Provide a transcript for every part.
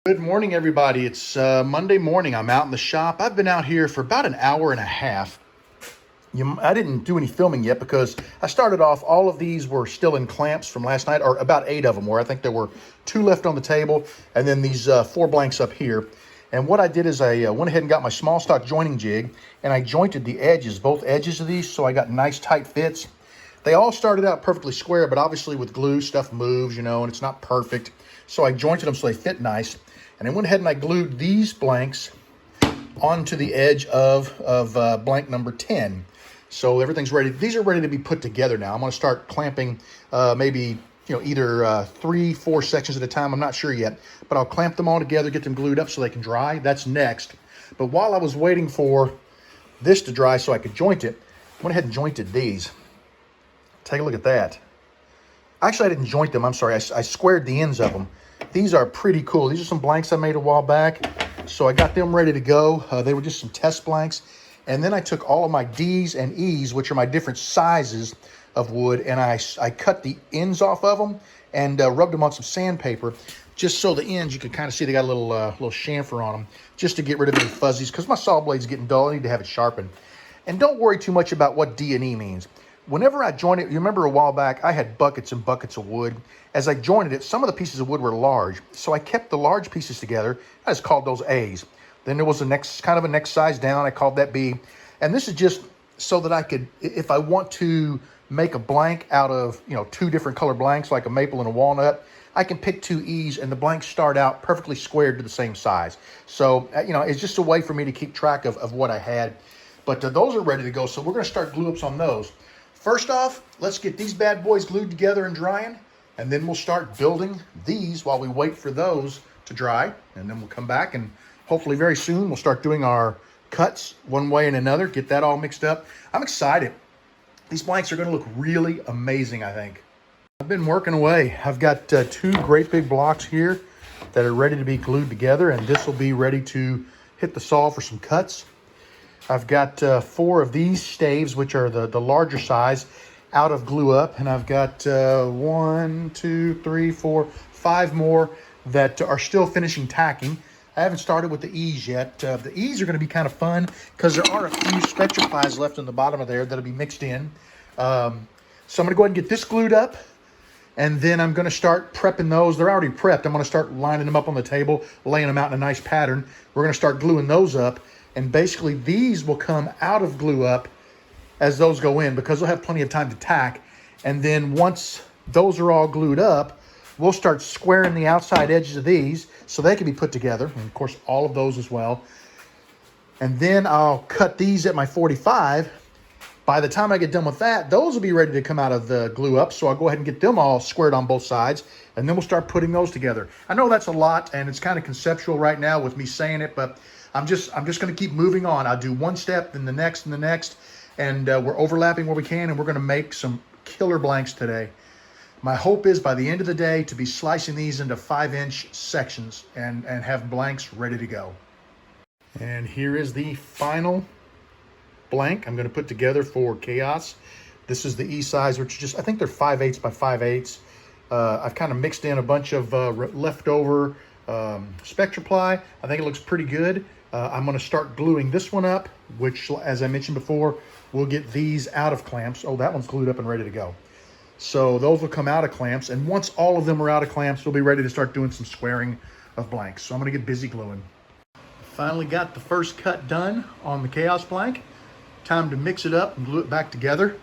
Good morning, everybody. It's Monday morning. I'm out in the shop. I've been out here for about an hour and a half. I didn't do any filming yet because I started off, all of these were still in clamps from last night, or about 8 of them were. I think there were 2 left on the table, and then these 4 blanks up here. And what I did is I went ahead and got my small stock joining jig, and I jointed the edges, both edges of these, so I got nice tight fits. They all started out perfectly square, but obviously with glue, stuff moves, and it's not perfect. So I jointed them so they fit nice. And I went ahead and I glued these blanks onto the edge of blank number 10. So everything's ready. These are ready to be put together now. I'm going to start clamping maybe either 3, 4 sections at a time. I'm not sure yet. But I'll clamp them all together, get them glued up so they can dry. That's next. But while I was waiting for this to dry so I could joint it, I went ahead and jointed these. Take a look at that. Actually, I didn't joint them. I'm sorry. I squared the ends of them. These are pretty cool. These are some blanks I made a while back. So I got them ready to go. They were just some test blanks. And then I took all of my D's and E's, which are my different sizes of wood, and I cut the ends off of them and rubbed them on some sandpaper, just so the ends, you can kind of see they got a little chamfer on them, just to get rid of any fuzzies, because my saw blade's getting dull. I need to have it sharpened. And don't worry too much about what D and E means. Whenever I joined it, you remember a while back, I had buckets and buckets of wood. As I jointed it, some of the pieces of wood were large, so I kept the large pieces together. I just called those A's. Then there was a next size down. I called that B. And this is just so that I could, if I want to make a blank out of 2 different color blanks, like a maple and a walnut, I can pick 2 E's and the blanks start out perfectly squared to the same size. So it's just a way for me to keep track of what I had. But those are ready to go, so we're going to start glue ups on those. First off, let's get these bad boys glued together and drying, and then we'll start building these while we wait for those to dry, and then we'll come back and hopefully very soon we'll start doing our cuts one way and another, get that all mixed up. I'm excited. These blanks are going to look really amazing, I think. I've been working away. I've got 2 great big blocks here that are ready to be glued together, and this will be ready to hit the saw for some cuts. I've got 4 of these staves, which are the larger size, out of glue up. And I've got 1, 2, 3, 4, 5 more that are still finishing tacking. I haven't started with the E's yet. The E's are going to be kind of fun because there are a few spectrum plies left in the bottom of there that'll be mixed in. So I'm going to go ahead and get this glued up. And then I'm going to start prepping those. They're already prepped. I'm going to start lining them up on the table, laying them out in a nice pattern. We're going to start gluing those up. And basically these will come out of glue up as those go in, because they'll have plenty of time to tack. And then once those are all glued up, we'll start squaring the outside edges of these so they can be put together. And of course, all of those as well. And then I'll cut these at my 45. By the time I get done with that, those will be ready to come out of the glue up. So I'll go ahead and get them all squared on both sides, and then we'll start putting those together. I know that's a lot, and it's kind of conceptual right now with me saying it, but I'm just going to keep moving on. I'll do one step, then the next, and the next, and we're overlapping where we can, and we're going to make some killer blanks today. My hope is by the end of the day to be slicing these into 5-inch sections and have blanks ready to go. And here is the final blank I'm going to put together for Chaos. This is the E size, which is just, I think they're 5/8 by 5/8. I've kind of mixed in a bunch of leftover spectra ply. I think it looks pretty good. I'm going to start gluing this one up, which, as I mentioned before, we'll get these out of clamps. Oh, that one's glued up and ready to go. So those will come out of clamps, and once all of them are out of clamps, we'll be ready to start doing some squaring of blanks. So I'm going to get busy gluing. Finally got the first cut done on the Chaos blank. Time to mix it up and glue it back together.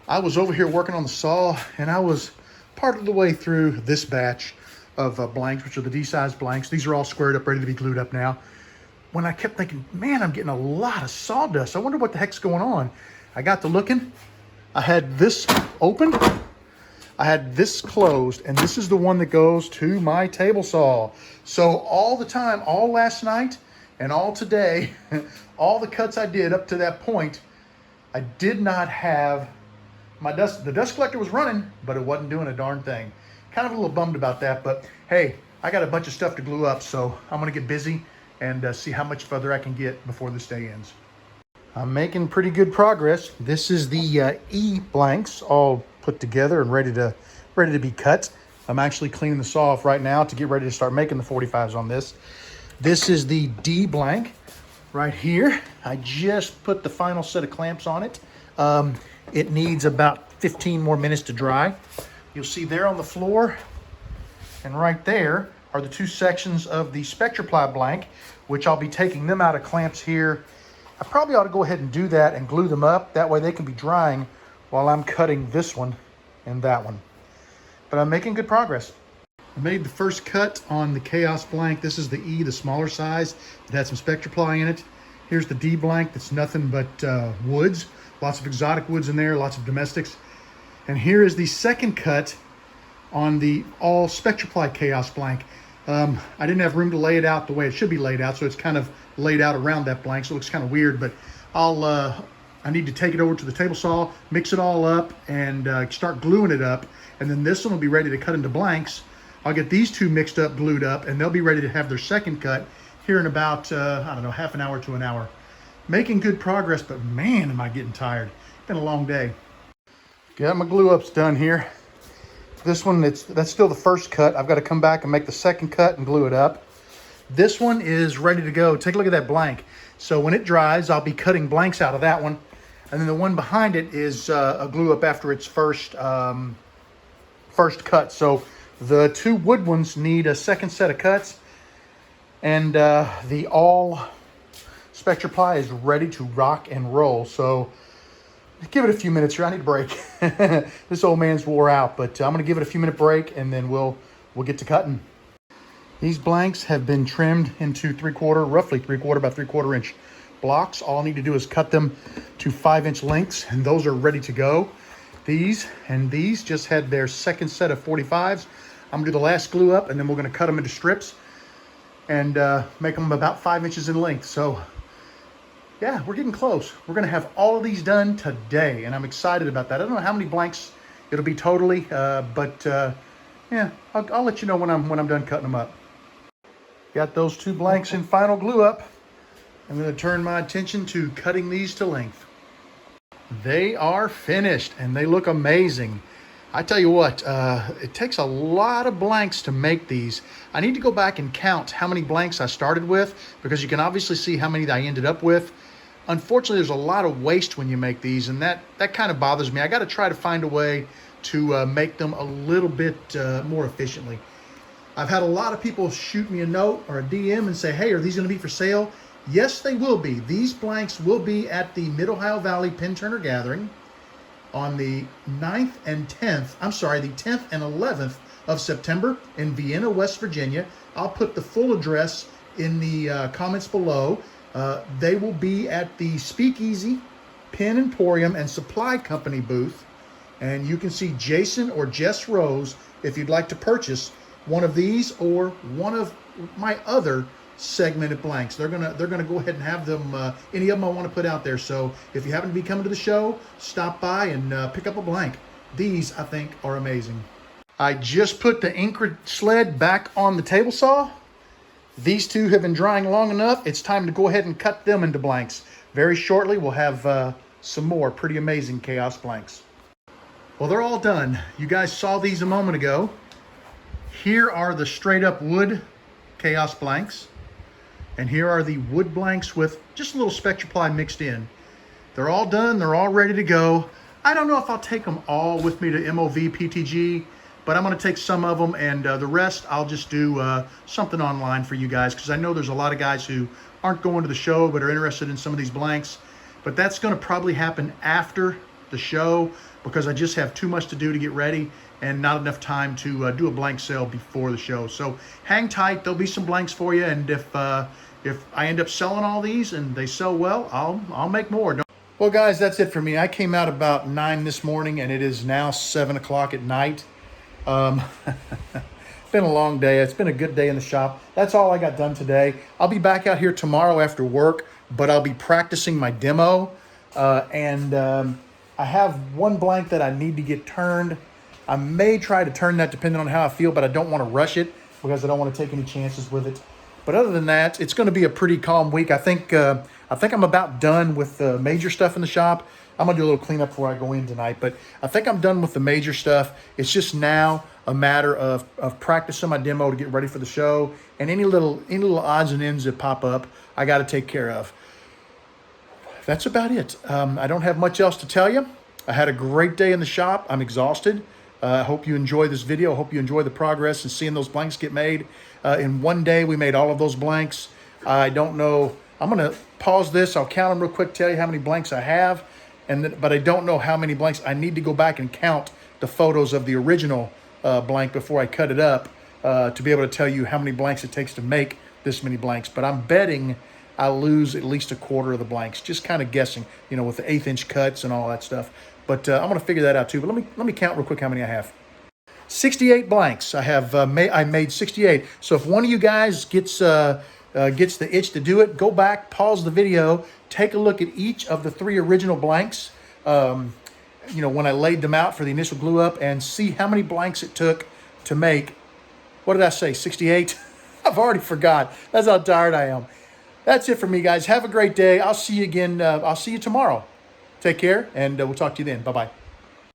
I was over here working on the saw, and I was part of the way through this batch of blanks, which are the D-size blanks. These are all squared up, ready to be glued up now. When I kept thinking, man, I'm getting a lot of sawdust. I wonder what the heck's going on. I got to looking. I had this open. I had this closed, and this is the one that goes to my table saw. So all the time, all last night and all today, all the cuts I did up to that point, I did not have my dust. The dust collector was running, but it wasn't doing a darn thing. Kind of a little bummed about that, but hey, I got a bunch of stuff to glue up, so I'm going to get busy and see how much further I can get before this day ends. I'm making pretty good progress. This is the E blanks all put together and ready to be cut. I'm actually cleaning the saw off right now to get ready to start making the 45s on this. This is the D blank right here. I just put the final set of clamps on it. It needs about 15 more minutes to dry. You'll see there on the floor and right there are the 2 sections of the SpectraPly blank, which I'll be taking them out of clamps here. I probably ought to go ahead and do that and glue them up. That way they can be drying while I'm cutting this one and that one. But I'm making good progress. I made the first cut on the Chaos blank. This is the E, the smaller size. It had some SpectraPly in it. Here's the D blank that's nothing but woods. Lots of exotic woods in there, lots of domestics. And here is the second cut on the all SpectraPly Chaos blank. I didn't have room to lay it out the way it should be laid out, so it's kind of laid out around that blank, so it looks kind of weird, but I need to take it over to the table saw, mix it all up, and start gluing it up, and then this one will be ready to cut into blanks. I'll get these 2 mixed up, glued up, and they'll be ready to have their second cut here in about, I don't know, half an hour to an hour. Making good progress, but man, am I getting tired. It's been a long day. Got my glue ups done here. This one, that's still the first cut. I've got to come back and make the second cut and glue it up. This one is ready to go. Take a look at that blank. So when it dries, I'll be cutting blanks out of that one. And then the one behind it is a glue up after its first cut. So the 2 wood ones need a second set of cuts. And the all SpectraPly is ready to rock and roll. So give it a few minutes here. I need a break. This old man's wore out, but I'm going to give it a few minute break and then we'll get to cutting. These blanks have been trimmed into roughly 3/4, about 3/4 inch blocks. All I need to do is cut them to 5-inch lengths, and those are ready to go. These and these just had their second set of 45s. I'm gonna do the last glue up, and then we're gonna cut them into strips and make them about 5 inches in length. So yeah, we're getting close. We're gonna have all of these done today, and I'm excited about that. I don't know how many blanks it'll be totally, but yeah, I'll let you know when I'm done cutting them up. Got those 2 blanks in final glue up. I'm gonna turn my attention to cutting these to length. They are finished, and they look amazing. I tell you what, it takes a lot of blanks to make these. I need to go back and count how many blanks I started with, because you can obviously see how many that I ended up with. Unfortunately, there's a lot of waste when you make these, and that kind of bothers me. I got to try to find a way to make them a little bit more efficiently. I've had a lot of people shoot me a note or a DM and say, hey, are these going to be for sale? Yes, they will be. These blanks will be at the Mid-Ohio Valley Pin Turner Gathering on the 10th and 11th of September in Vienna, West Virginia. I'll put the full address in the comments below. They will be at the Speakeasy Pin Emporium and Supply Company booth. And you can see Jason or Jess Rose if you'd like to purchase one of these or one of my other segmented blanks. They're gonna go ahead and have them, any of them I want to put out there. So if you happen to be coming to the show, stop by and pick up a blank. These, I think, are amazing. I just put the ink sled back on the table saw. These 2 have been drying long enough. It's time to go ahead and cut them into blanks. Very shortly, we'll have some more pretty amazing Chaos blanks. Well, they're all done. You guys saw these a moment ago. Here are the straight up wood Chaos blanks. And here are the wood blanks with just a little SpectraPly mixed in. They're all done. They're all ready to go. I don't know if I'll take them all with me to MOV PTG, but I'm going to take some of them, and the rest I'll just do something online for you guys, because I know there's a lot of guys who aren't going to the show but are interested in some of these blanks. But that's going to probably happen after the show, because I just have too much to do to get ready and not enough time to do a blank sale before the show. So hang tight. There'll be some blanks for you, and if I end up selling all these and they sell well, I'll make more. Well, guys, that's it for me. I came out about 9 this morning, and it is now 7 o'clock at night. It's been a long day. It's been a good day in the shop. That's all I got done today. I'll be back out here tomorrow after work, but I'll be practicing my demo. I have one blank that I need to get turned. I may try to turn that depending on how I feel, but I don't want to rush it because I don't want to take any chances with it. But other than that, it's going to be a pretty calm week. I think I'm about done with the major stuff in the shop. I'm going to do a little cleanup before I go in tonight, but I think I'm done with the major stuff. It's just now a matter of practicing my demo to get ready for the show, and any little odds and ends that pop up, I got to take care of. That's about it. I don't have much else to tell you. I had a great day in the shop. I'm exhausted. I hope you enjoy this video. I hope you enjoy the progress and seeing those blanks get made. In one day, we made all of those blanks. I don't know. I'm going to pause this. I'll count them real quick, tell you how many blanks I have. But I don't know how many blanks. I need to go back and count the photos of the original blank before I cut it up to be able to tell you how many blanks it takes to make this many blanks. But I'm betting I'll lose at least a quarter of the blanks. Just kind of guessing, with the 1/8 inch cuts and all that stuff. But I'm going to figure that out too. But let me count real quick how many I have. 68 blanks. I made 68. So if one of you guys gets the itch to do it, go back, pause the video, take a look at each of the 3 original blanks. When I laid them out for the initial glue up, and see how many blanks it took to make. What did I say? 68. I've already forgot. That's how tired I am. That's it for me, guys. Have a great day. I'll see you again. I'll see you tomorrow. Take care, and we'll talk to you then. Bye-bye.